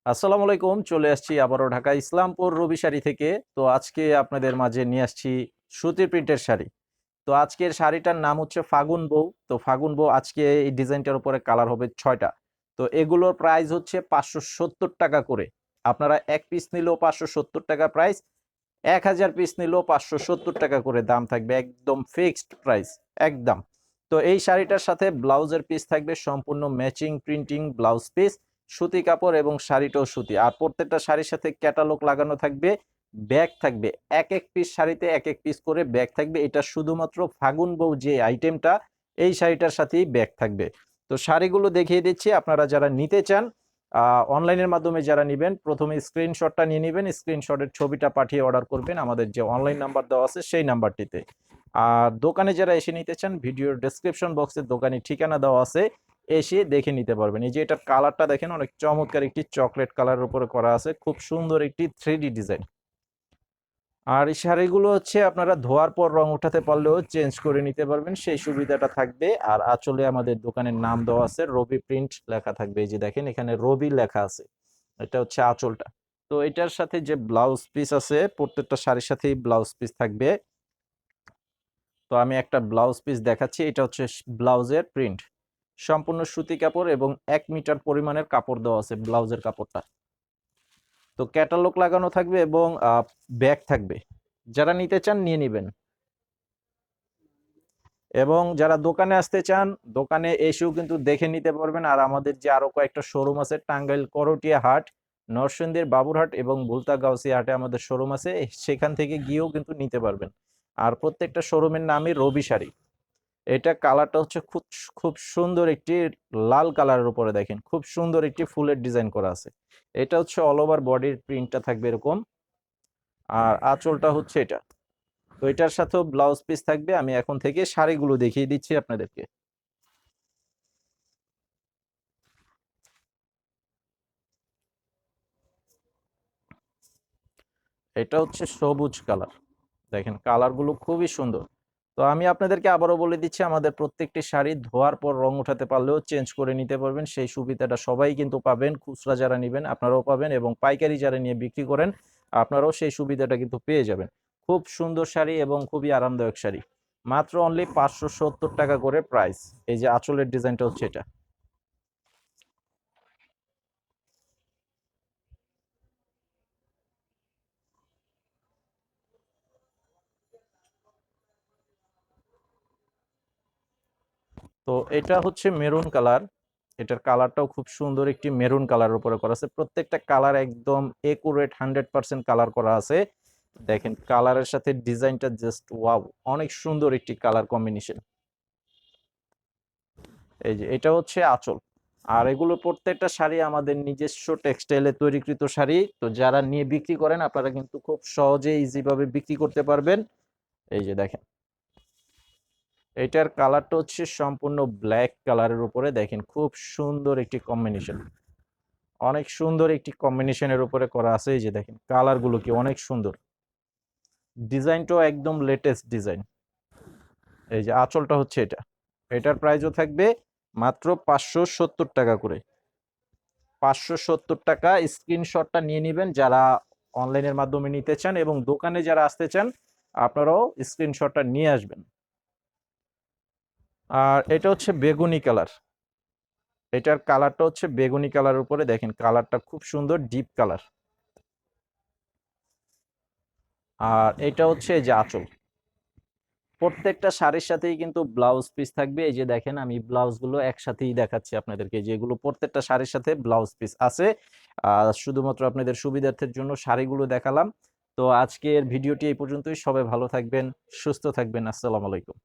আসসালামু আলাইকুম। চলে আসছি আবারও ঢাকা ইসলামপুর রবি শাড়ি থেকে। তো আজকে আপনাদের মাঝে নিয়ে আসছি সুতি প্রিন্টের শাড়ি। তো আজকের শাড়িটার নাম হচ্ছে ফাগুন বউ। তো ফাগুন বউ আজকে এই ডিজাইনটার উপরে কালার হবে ৬টা। তো এগুলোর প্রাইস হচ্ছে ৫৭০ টাকা করে। আপনারা ১ পিস নিলেও ৫৭০ টাকা প্রাইস, ১,০০০ পিস নিলেও ৫৭০ টাকা করে দাম থাকবে। একদম ফিক্সড প্রাইস, একদম। তো এই শাড়িটার সাথে ব্লাউজের পিস থাকবে সম্পূর্ণ ম্যাচিং প্রিন্টিং ব্লাউজ পিস, সুতি কাপড় এবং শাড়িটাও সুতি। আর প্রত্যেকটা শাড়ির সাথে ক্যাটালগ লাগানো থাকবে, ব্যাগ থাকবে। এক পিস শাড়িতে এক পিস করে ব্যাগ থাকবে। এটা শুধুমাত্র ফাগুন বউ যে আইটেমটা, এই শাড়িটার সাথেই ব্যাগ থাকবে। তো শাড়িগুলো দেখিয়ে দিচ্ছি। আপনারা যারা নিতে চান, অনলাইনের মাধ্যমে যারা নিবেন, প্রথমে স্ক্রিনশটটা নিয়ে নিবেন। স্ক্রিনশটের ছবিটা পাঠিয়ে অর্ডার করবেন আমাদের যে অনলাইন নাম্বার দেওয়া আছে সেই নাম্বারটিতে। আর দোকানে যারা এসে নিতে চান, ভিডিওর ডেসক্রিপশন বক্সে দোকানের ঠিকানা দেওয়া আছে, এসে দেখে নিতে পারবেন। এই যে এটার কালারটা দেখেন, অনেক চমৎকার একটি চকলেট কালারের উপরে করা আছে, খুব সুন্দর একটি 3D ডিজাইন। আর এই শাড়িগুলো হচ্ছে আপনারা ধোয়ার পর রং উঠাতে পারলেও চেঞ্জ করে নিতে পারবেন, সেই সুবিধাটা থাকবে। আর আঁচলে আমাদের দোকানের নাম দেওয়া আছে, রবি প্রিন্ট লেখা থাকবে। এই যে দেখেন, এখানে রবি লেখা আছে। এটা হচ্ছে আঁচলটা। তো এটার সাথে যে ব্লাউজ পিস আছে, প্রত্যেকটা শাড়ির সাথেই ব্লাউজ পিস থাকবে। তো আমি একটা ব্লাউজ পিস দেখাচ্ছি। এটা হচ্ছে ব্লাউজের প্রিন্ট, সম্পূর্ণ সুতি কাপড় এবং ১ মিটার পরিমাণের কাপড় দেওয়া আছে ব্লাউজের কাপড়টা। তো ক্যাটালগ লাগানো থাকবে এবং ব্যাগ থাকবে। যারা নিতে চান নিয়ে নিবেন। এবং যারা দোকানে আসতে চান, দোকানে এসেও কিন্তু দেখে নিতে পারবেন। আর আমাদের যে আরো কয়েকটা শোরুম আছে, টাঙ্গাইল করটিয়া হাট, নরসিংদীর বাবুরহাট এবং ভুলতা গাউসিয়া হাটে আমাদের শোরুম আছে, সেখান থেকে গিয়েও কিন্তু নিতে পারবেন। আর প্রত্যেকটা শোরুমের নামই রবি শাড়ি। এটা কালারটা হচ্ছে খুব খুব সুন্দর একটি লাল কালারের উপরে, দেখেন খুব সুন্দর একটি ফুলের ডিজাইন করা আছে। এটা হচ্ছে অল ওভার বডির প্রিন্টটা থাকবে এরকম। আর আঁচলটা হচ্ছে এটা। তো এটার সাথেও ব্লাউজ পিস থাকবে। আমি এখন থেকে শাড়িগুলো দেখিয়ে দিচ্ছি আপনাদেরকে। এটা হচ্ছে সবুজ কালার, দেখেন কালারগুলো খুবই সুন্দর। তো আমি আপনাদেরকে আবারও বলে দিচ্ছি, আমাদের প্রত্যেকটি শাড়ি ধোয়ার পর রং উঠাতে পারলেও চেঞ্জ করে নিতে পারবেন, সেই সুবিধাটা সবাই কিন্তু পাবেন। খুচরা যারা নেবেন আপনারাও পাবেন, এবং পাইকারি যারা নিয়ে বিক্রি করেন আপনারাও সেই সুবিধাটা কিন্তু পেয়ে যাবেন। খুব সুন্দর শাড়ি এবং খুবই আরামদায়ক শাড়ি, মাত্র অনলি ৫৭০ টাকা করে প্রাইস। এই যে আঁচলের ডিজাইনটা হচ্ছে এটা। তো এটা হচ্ছে মেরুন কালার। এটার কালারটাও খুব সুন্দর একটি মেরুন কালারের উপরে করা আছে। প্রত্যেকটা কালার একদম একুরেট 100% কালার করা আছে। দেখেন কালারের সাথে ডিজাইনটা জাস্ট ওয়াও, অনেক সুন্দর একটি কালার কম্বিনেশন। এই যে এটা হচ্ছে আঁচল। আর এগুলো প্রত্যেকটা শাড়ি আমাদের নিজস্ব টেক্সটাইলে তৈরিকৃত শাড়ি। তো যারা নিয়ে বিক্রি করেন আপনারা কিন্তু খুব সহজে ইজি ভাবে বিক্রি করতে পারবেন। এই যে দেখেন, এটার কালারটা হচ্ছে সম্পূর্ণ ব্ল্যাক কালারের উপরে, দেখেন খুব সুন্দর একটি কম্বিনেশন, অনেক সুন্দর একটি কম্বিনেশনের উপরে করা আছে। এই যে দেখেন কালারগুলো কি অনেক সুন্দর, ডিজাইনটাও একদম লেটেস্ট ডিজাইন। এই যে আঁচলটা হচ্ছে এটা। এটার প্রাইসও থাকবে মাত্র ৫৭০ টাকা করে। ৫৭০ টাকা। স্ক্রিনশটটা নিয়ে নেবেন যারা অনলাইনের মাধ্যমে নিতে চান, এবং দোকানে যারা আসতে চান আপনারাও স্ক্রিনশটটা নিয়ে আসবেন। আর এটা হচ্ছে বেগুনি কালার। এটার কালারটা হচ্ছে বেগুনি কালারের উপরে, দেখেন কালারটা খুব সুন্দর ডিপ কালার। আর এটা হচ্ছে এই যে আঁচল। প্রত্যেকটা শাড়ির সাথেই কিন্তু ব্লাউজ পিস থাকবে। এই যে দেখেন আমি ব্লাউজ গুলো একসাথেই দেখাচ্ছি আপনাদেরকে, যেগুলো প্রত্যেকটা শাড়ির সাথে ব্লাউজ পিস আছে। শুধুমাত্র আপনাদের সুবিধার্থের জন্য শাড়িগুলো দেখালাম। তো আজকের ভিডিওটি এই পর্যন্তই। সবাই ভালো থাকবেন, সুস্থ থাকবেন। আসসালামু আলাইকুম।